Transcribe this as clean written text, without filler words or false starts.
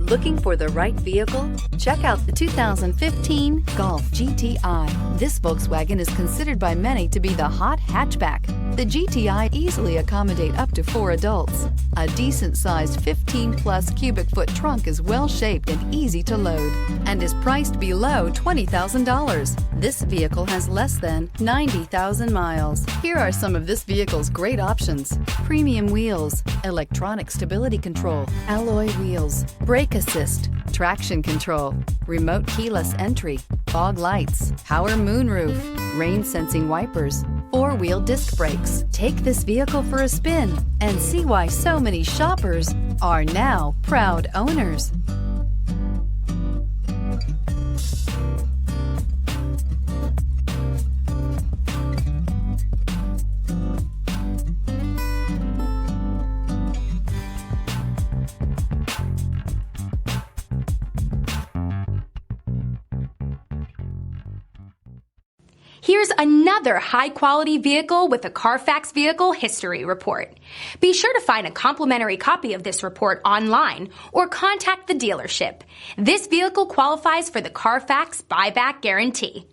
Looking for the right vehicle? Check out the 2015 Golf GTI. This Volkswagen is considered by many to be the hot hatchback. The GTI easily accommodate up to 4 adults. A decent-sized 15-plus cubic foot trunk is well-shaped and easy to load and is priced below $20,000. This vehicle has less than 90,000 miles. Here are some of this vehicle's great options: premium wheels, electronic stability control, alloy wheels, brake assist, traction control, remote keyless entry, fog lights, power moonroof, rain sensing wipers, 4-wheel disc brakes. Take this vehicle for a spin and see why so many shoppers are now proud owners. Here's another high-quality vehicle with a Carfax Vehicle History Report. Be sure to find a complimentary copy of this report online or contact the dealership. This vehicle qualifies for the Carfax Buyback Guarantee.